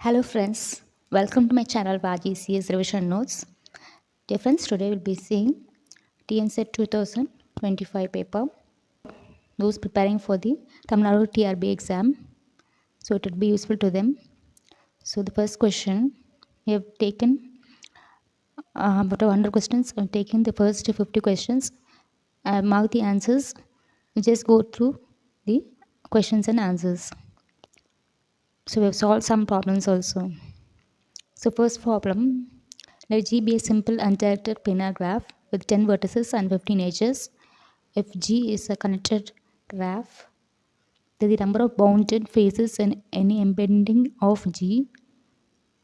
Hello friends, welcome to my channel CS Revision Notes. Dear friends, today we'll be seeing TNSET 2025 paper. Those preparing for the Tamil Nadu TRB exam, so it will be useful to them. So the first question, we have taken about 100 questions. I've taken the first 50 questions. I have marked the answers. We just go through the questions and answers. So we have solved some problems also. So first problem, let G be a simple undirected planar graph with 10 vertices and 15 edges. If G is a connected graph, then the number of bounded faces in any embedding of G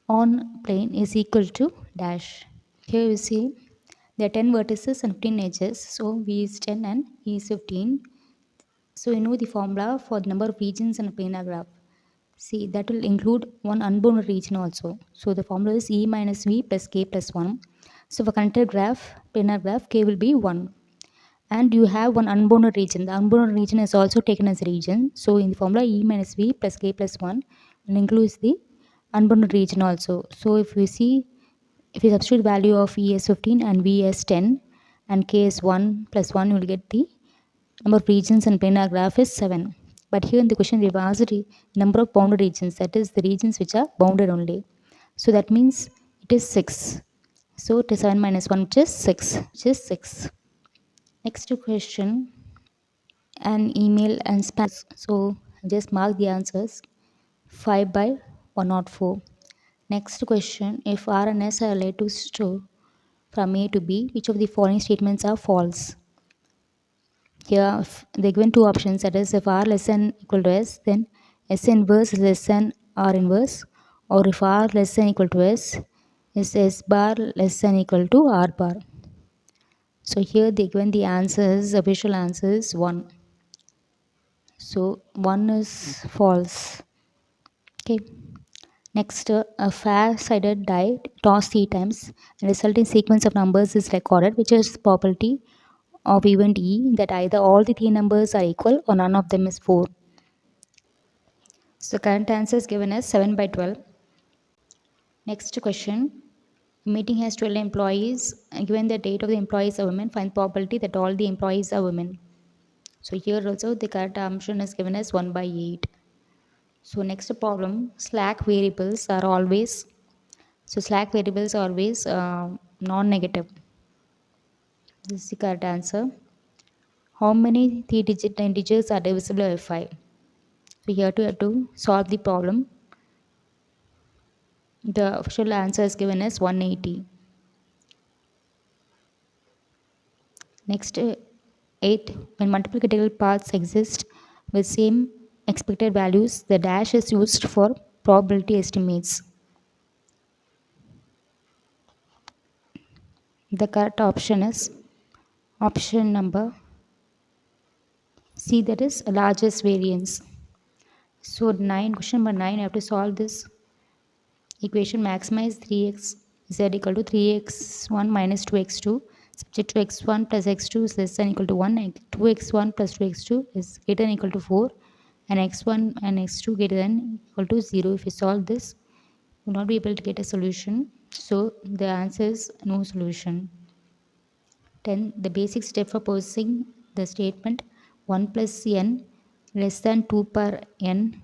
on plane is equal to dash. Here you see there are 10 vertices and 15 edges. So V is 10 and E is 15. So you know the formula for the number of regions in a planar graph. See, that will include one unbounded region also. So the formula is E minus V plus K plus 1. So for connected graph, planar graph, K will be 1. And you have one unbounded region. The unbounded region is also taken as a region. So in the formula, E minus V plus K plus 1 will include the unbounded region also. So if you see, if you substitute value of E as 15 and V as 10 and K is 1 plus 1, you will get the number of regions in planar graph is 7. But here in the question, they've asked the number of bounded regions, that is the regions which are bounded only. So that means it is 6. So it is 7 minus 1, which is 6. Next question, an email and spam. So just mark the answers 5 by 104. Next question, if R and S are relatives to from A to B, which of the following statements are false? Here they're given two options, that is if R less than equal to S, then S inverse is less than R inverse, or if R less than equal to S, is S bar less than equal to R bar. So here they given the answers, official answer is 1. So 1 is false. Okay. Next, a fair-sided die tossed 3 times and resulting sequence of numbers is recorded, which is probability of event E that either all the 3 numbers are equal or none of them is 4. So current answer is given as 7 by 12. Next question. Meeting has 12 employees. Given the date of the employees are women, find probability that all the employees are women. So here also the correct assumption is given as 1 by 8. So next problem. Slack variables are always non-negative. This is the correct answer. How many 3-digit integers are divisible by 5? So here you have to solve the problem. The official answer is given as 180. Next, 8. When multiple critical paths exist with same expected values, the dash is used for probability estimates. The correct option is option number C, that is largest variance. So question number 9, I have to solve this equation. Maximize 3x z equal to 3x1 minus 2x2 subject to x1 plus x2 is less than equal to 1, and 2x1 plus 2x2 is greater than equal to 4, and x1 and x2 greater than equal to 0. If you solve this, you will not be able to get a solution. So the answer is no solution. 10. The basic step for posing the statement 1 plus n less than 2 per n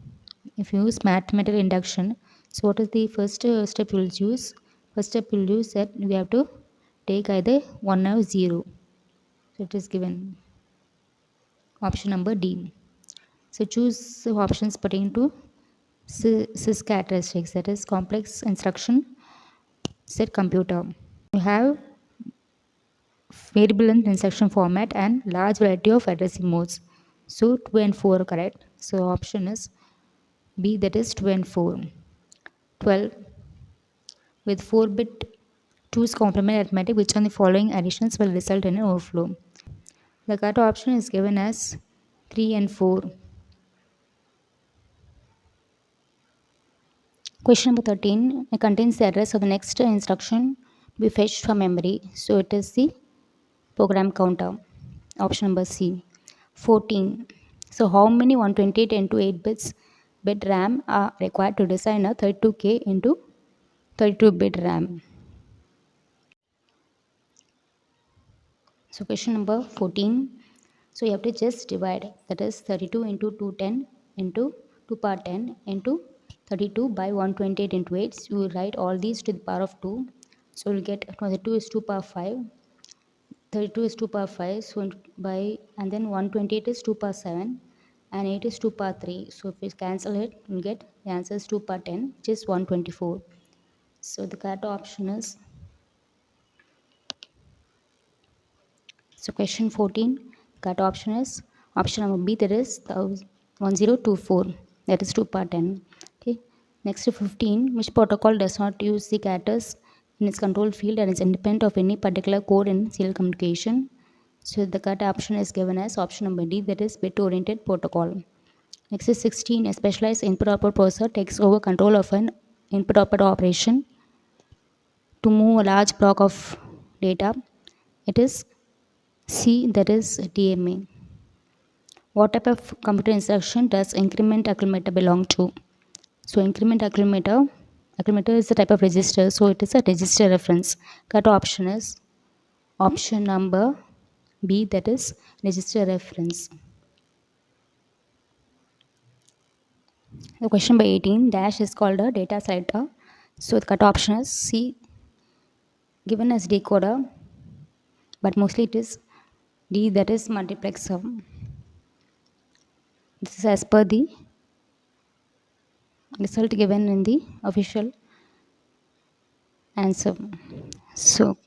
if you use mathematical induction. So what is the first step you will use? First step you will use that we have to take either 1 or 0. So it is given option number D. So choose the options pertaining to sys characteristics, that is complex instruction set computer. You have variable in instruction format and large variety of addressing modes. So 2 and 4 are correct. So option is B, that is 2 and 4. 12. With 4-bit choose complement arithmetic, which on the following additions will result in an overflow. The correct option is given as 3 and 4. Question number 13. It contains the address of the next instruction to be fetched from memory. So it is the program counter. Option number C. 14. So how many 128 into 8 bits bit RAM are required to design a 32K into 32-bit RAM. So question number 14. So you have to just divide, that is 32 into 210 into 2 power 10 into 32 by 128 into 8. So you write all these to the power of 2. So you'll get 22 is 2 power 5, 32 is 2 power 5, so by, and then 128 is 2 power 7 and 8 is 2 power 3. So if we cancel it, we'll get the answer is 2 power 10, which is 124. So the correct option is, so question 14, correct option is option number B, that is 1024, that is 2 power 10. Okay. Next to 15, which protocol does not use the characters in its control field and is independent of any particular code in serial communication? So the correct option is given as option number D, that is bit-oriented protocol. Next is 16, a specialized input-output processor takes over control of an input-output operation to move a large block of data. It is C, that is DMA. What type of computer instruction does increment accumulator belong to? So increment accumulator is the type of register, so it is a register reference. Correct option is option number B, that is register reference. The question number 18, dash is called a data selector. So the correct option is C, given as decoder, but mostly it is D, that is multiplexer. This is as per the result given in the official answer. So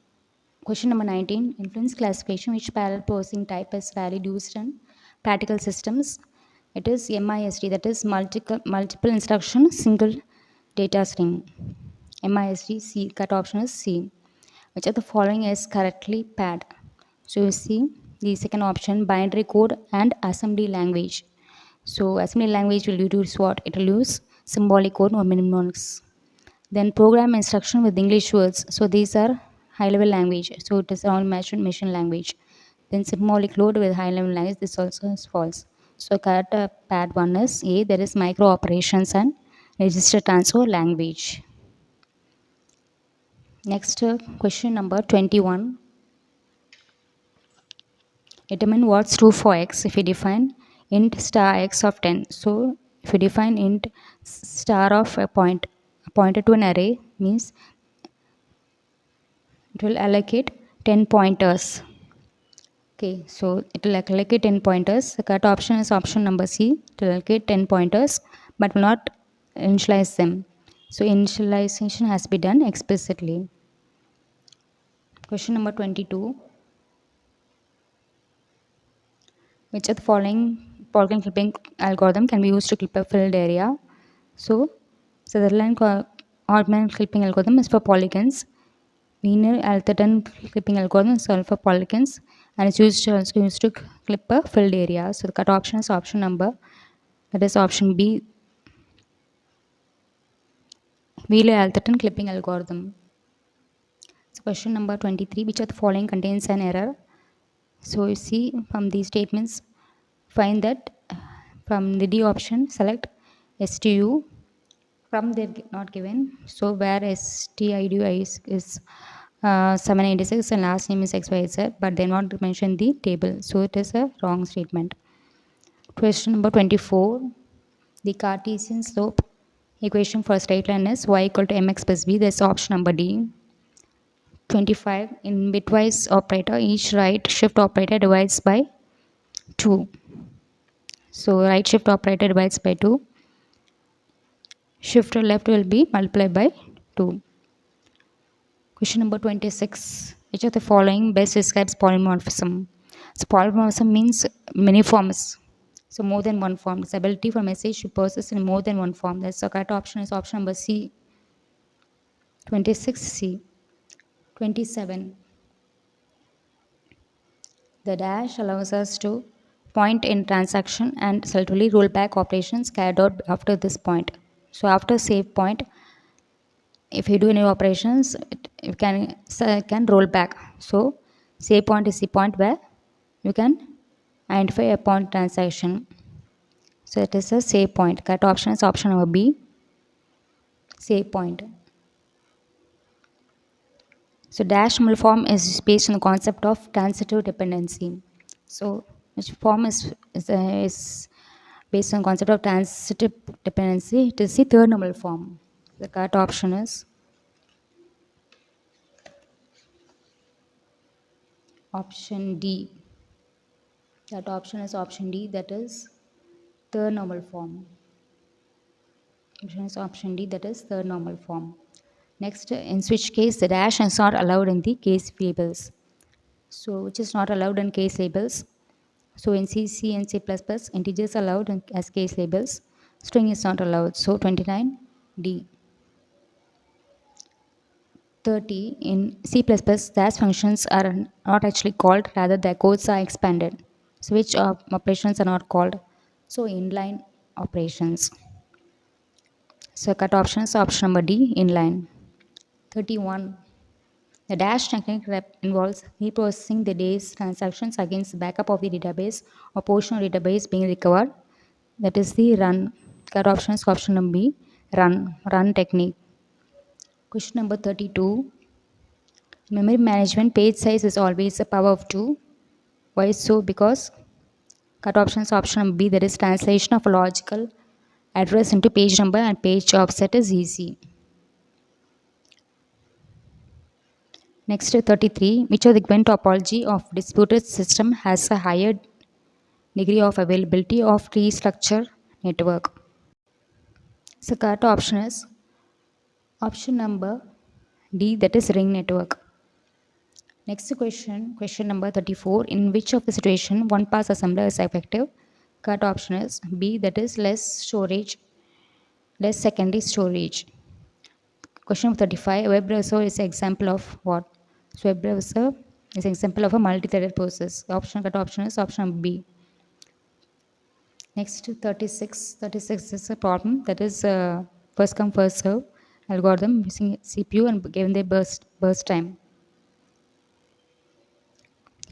question number 19, influence classification, which parallel processing type is rarely used in practical systems? It is MISD, that is multiple instruction single data string. MISD, C, correct option is C. Which of the following is correctly paired? So you see the second option, binary code and assembly language. So assembly language will use what? It will use symbolic code or mnemonics. Then program instruction with English words. So these are high-level language. So it is all machine language. Then symbolic load with high-level language. This also is false. So correct paired one is A, there is micro operations and register transfer language. Next question number 21. Determine what's true for x if you define int star x of 10. So if you define int star of a pointer to an array, means it will allocate 10 pointers. Okay, so it will allocate 10 pointers. The correct option is option number C. It will allocate 10 pointers but will not initialize them. So initialization has to be done explicitly. Question number 22. Which of the following polygon clipping algorithm can be used to clip a filled area? So Sutherland Hartman clipping algorithm is for polygons. Linear Atherton clipping algorithm is for polygons and it's also used to clip a filled area. So the correct option is option number, that is option B, Wheeler Atherton clipping algorithm. So question number 23, which of the following contains an error? So you see from these statements, find that from the D option, select STU. From they're not given. So where STIDU is 796 and last name is XYZ, but they're not mentioned the table. So it is a wrong statement. Question number 24. The Cartesian slope equation for a straight line is y equal to mx plus b. That's option number D. 25. In bitwise operator, each right shift operator divides by 2. So right shift operator divides by 2. Shift left will be multiplied by 2. Question number 26. Which of the following best describes polymorphism? So polymorphism means many forms. So more than one form. This ability for message to process in more than one form. That's the correct option is option number C. 26C. 27. The dash allows us to point in transaction and selectively roll back operations carried out after this point. So after save point, if you do any operations, you can roll back. So save point is the point where you can identify a point transaction. So it is a save point. Correct option is option number B, save point. So dash null form is based on the concept of transitive dependency. So which form is based on concept of transitive dependency? It is the third normal form. The correct option is option D. That option is option D, that is third normal form. Option is option D, that is third normal form. Next, in switch case, the dash is not allowed in the case labels. So which is not allowed in case labels. So in C and C++, integers allowed as case labels. String is not allowed. So 29, D. 30, in C++, dash functions are not actually called, rather their codes are expanded. So which operations are not called? So inline operations. So cut options, option number D, inline. 31. The dash technique involves reprocessing the day's transactions against the backup of the database or portion of database being recovered. That is the run. Cut option is option number B, run technique. Question number 32. Memory management page size is always a power of 2. Why is so? Because cut option is option number B, that is translation of a logical address into page number and page offset is easy. Next, 33. Which of the given topology of distributed system has a higher degree of availability of tree structure network? So correct option is option number D, that is ring network. Next question number 34. In which of the situation one pass assembler is effective? Correct option is B, that is less secondary storage. Question number 35. A web browser is an example of what? So web browser is an example of a multi-threaded process. Correct option is option B. Next, 36. 36 is a problem, that is first come first serve algorithm using CPU and given the burst time.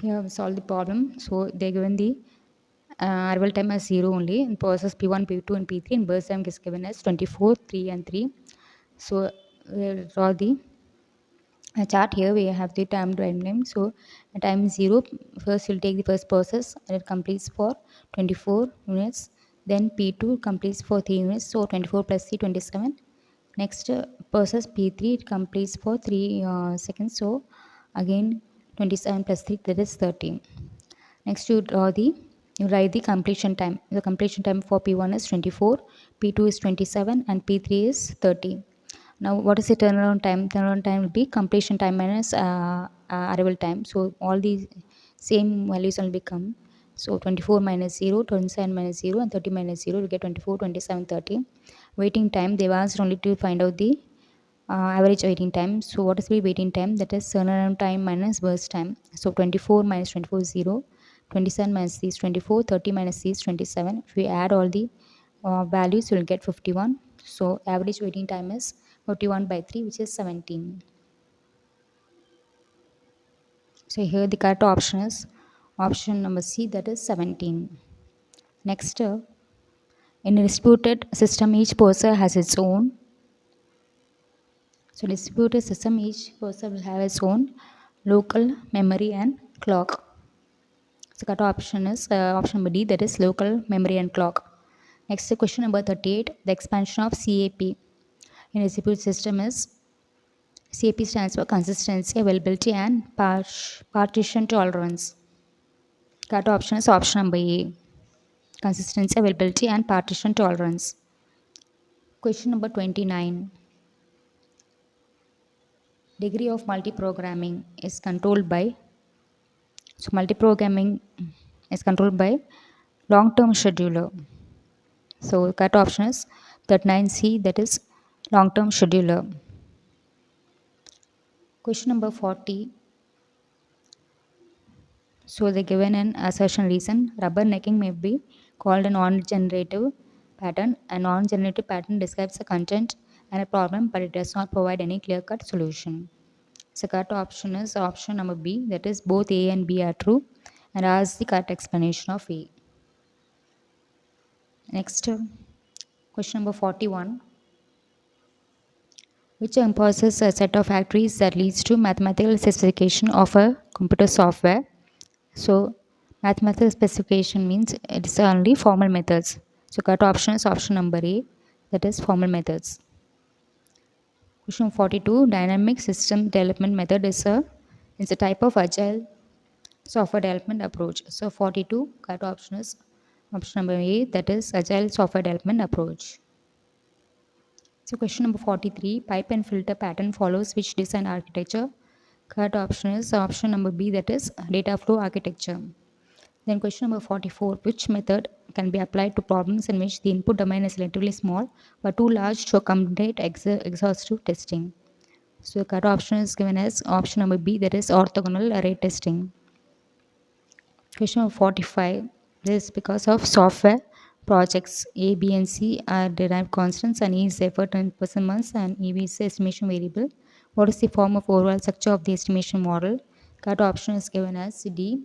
Here we solve the problem. So they given the arrival time as 0 only, and process P1, P2 and P3, and burst time is given as 24, 3 and 3. So we'll draw the chart. Here we have the time. So at time 0, first you'll take the first process and it completes for 24 units. Then P2 completes for 3 units, so 24 plus 3, 27. Next process P3, it completes for 3 seconds, so again 27 plus 3, that is 13. Next you write the completion time. The completion time for P1 is 24, P2 is 27 and P3 is 30. Now what is the turnaround time? Turnaround time will be completion time minus arrival time. So all these same values will become, so 24 minus 0, 27 minus 0 and 30 minus 0, you get 24, 27, 30. Waiting time, they've asked only to find out the average waiting time. So what is the waiting time? That is turnaround time minus burst time. So 24 minus 24 is 0, 27 minus c is 24, 30 minus c is 27. If we add all the values, you will get 51. So average waiting time is 51 by 3, which is 17. So here the correct option is option number C, that is 17. Next, in a distributed system, each processor has its own. So distributed system, each processor will have its own local memory and clock. So correct option is option number D, that is local memory and clock. Next, question number 38. The expansion of CAP in a distributed system is, CAP stands for consistency, availability and partition tolerance. Correct option is option number A, consistency, availability and partition tolerance. Question number 29. Degree of multiprogramming is controlled by, so multiprogramming is controlled by long-term scheduler. So correct option is 39C, that is long-term scheduler. Question number 40. So they given an assertion reason. Rubbernecking may be called a non-generative pattern. A non-generative pattern describes a content and a problem, but it does not provide any clear-cut solution. So correct option is option number B, that is both A and B are true, and R is the correct explanation of A. Next, question number 41. Which imposes a set of factories that leads to mathematical specification of a computer software? So, mathematical specification means it is only formal methods. So, correct option is option number A, that is formal methods. Question 42. Dynamic system development method is a type of agile software development approach. So, 42 correct option is option number A, that is agile software development approach. So, question number 43. Pipe and filter pattern follows which design architecture? Correct option is option number B, that is data flow architecture. Then question number 44. Which method can be applied to problems in which the input domain is relatively small but too large to accommodate exhaustive testing? So the correct option is given as option number B, that is orthogonal array testing. Question number 45. This is because of software projects A, B, and C are derived constants, and E is effort in person months, and EV is the estimation variable. What is the form of overall structure of the estimation model? Correct option is given as D,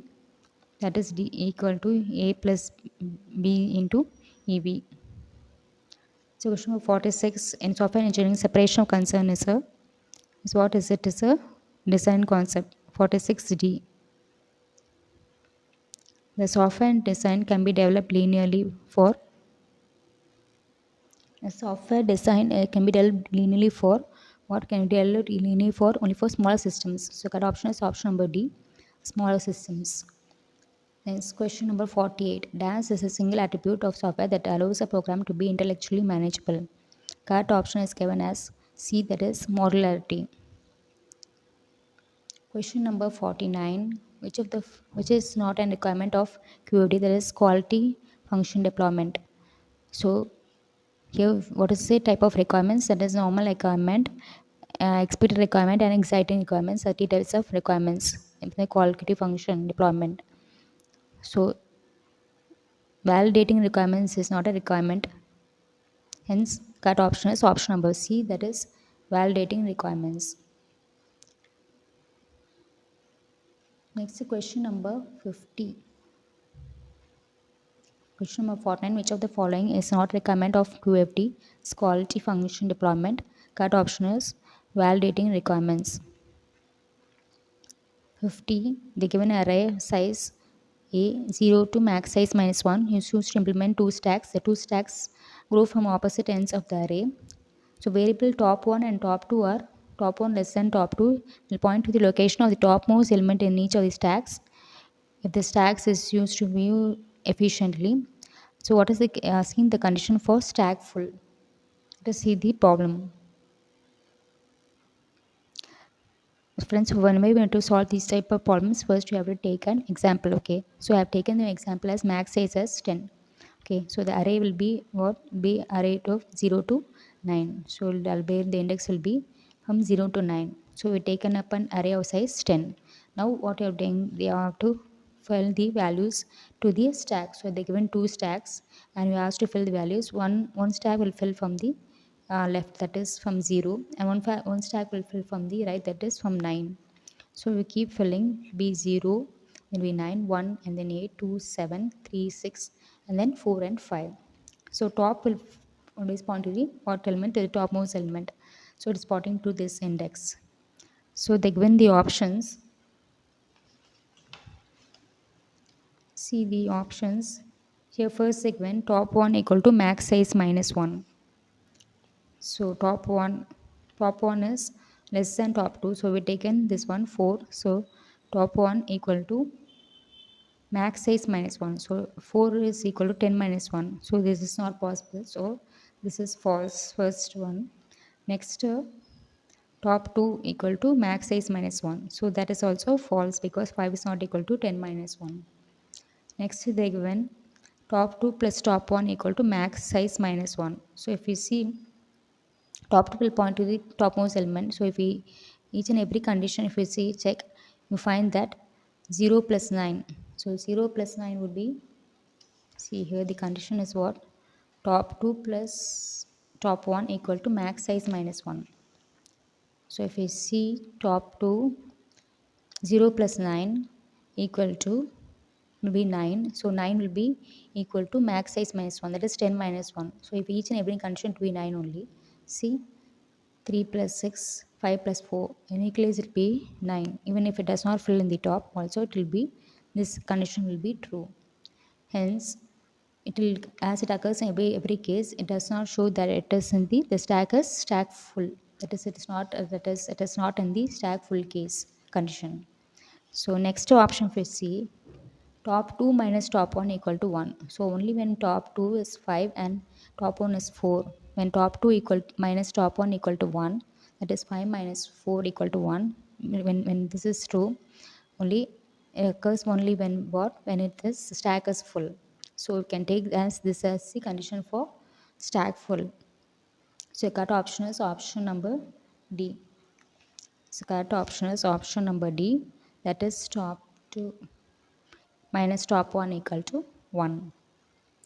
that is D equal to A plus B into EV. So question number 46. In software engineering, separation of concern is what is it? Is a design concept. 46D. The software and design can be developed linearly for a software design can be developed linearly for what can be developed linearly for only for smaller systems. So correct option is option number D, smaller systems. Next question number 48. DAS is a single attribute of software that allows a program to be intellectually manageable. Correct option is given as C, that is modularity. Question number 49. Which is not a requirement of QFD, that is quality function deployment. So here what is the type of requirements? That is normal requirement, expected requirement, and exciting requirements. 30 types of requirements in the quality function deployment. So validating requirements is not a requirement. Hence, correct option is option number C, that is validating requirements. Next, question number 50. Question number 49. Which of the following is not requirement of QFD? It's quality function deployment. Correct option is validating requirements. 50. The given array size A 0 to max size minus 1 is used to implement two stacks. The two stacks grow from opposite ends of the array. So variable top 1 and top 2 are top 1 less than top 2 will point to the location of the topmost element in each of the stacks. If the stacks is used to view efficiently. So what is the asking the condition for stack full? Let us see the problem. Friends, when we want to solve these type of problems, first you have to take an example. Okay, so I have taken the example as max size as 10. Okay, so the array will be what? Be array of 0 to 9. So the index will be from 0 to 9. So we taken up an array of size 10. Now what you are doing? We have to fill the values to the stack. So they given two stacks, and we asked to fill the values. One stack will fill from the left, that is from 0, and one stack will fill from the right, that is from 9. So we keep filling. Be 0, then be 9, 1, and then 8, 2, 7, 3, 6, and then 4 and 5. So top will always point to the what element? To the topmost element. So it is pointing to this index. So they given the options. See the options. Here first segment top 1 equal to max size minus 1. So top one is less than top 2. So we taken this one 4. So top 1 equal to max size minus 1. So 4 is equal to 10 minus 1. So this is not possible. So this is false, first one. Next, top 2 equal to max size minus 1. So that is also false because 5 is not equal to 10 minus 1. Next, they given top 2 plus top 1 equal to max size minus 1. So if you see, top 2 will point to the topmost element. So if we each and every condition, if we see check, you find that 0 plus 9. So 0 plus 9 would be, see here the condition is what? Top 2 plus top 1 equal to max size minus 1. So if we see top 2, 0 plus 9 equal to will be 9. So 9 will be equal to max size minus 1, that is 10 minus 1. So if each and every condition to be 9 only, see 3 plus 6, 5 plus 4, in any case it will be 9. Even if it does not fill in the top, also it will be, this condition will be true. Hence, it will, as it occurs in every case, it does not show that it is in the stack is stack full. That is, it is not it is not in the stack full case condition. So next option for C, top 2 minus top 1 equal to 1. So only when top 2 is 5 and top 1 is 4. When top 2 equal minus top 1 equal to 1, that is 5 minus 4 equal to 1. When this is true, only it occurs only when what? When it is stack is full. So you can take as this as the condition for stack full. So correct option is option number D. So correct option is option number D, that is top 2 minus top 1 equal to 1.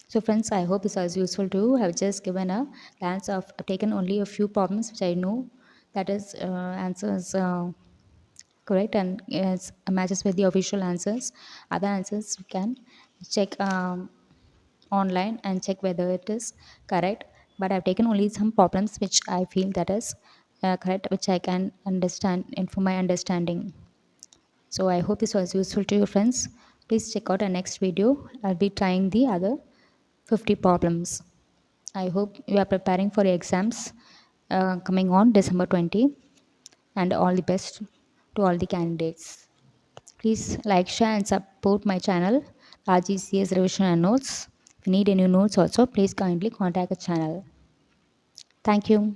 So friends, I hope this was useful to you. I have just given a glance of, taken only a few problems which I know that is answers correct and matches with the official answers. Other answers you can check online and check whether it is correct. But I've taken only some problems which I feel that is correct, which I can understand and for my understanding. So I hope this was useful to you friends. Please check out our next video. I'll be trying the other 50 problems. I hope you are preparing for your exams coming on December 20, and all the best to all the candidates. Please like, share and support my channel RGCS Revision and Notes. If you need any notes also, please kindly contact the channel. Thank you.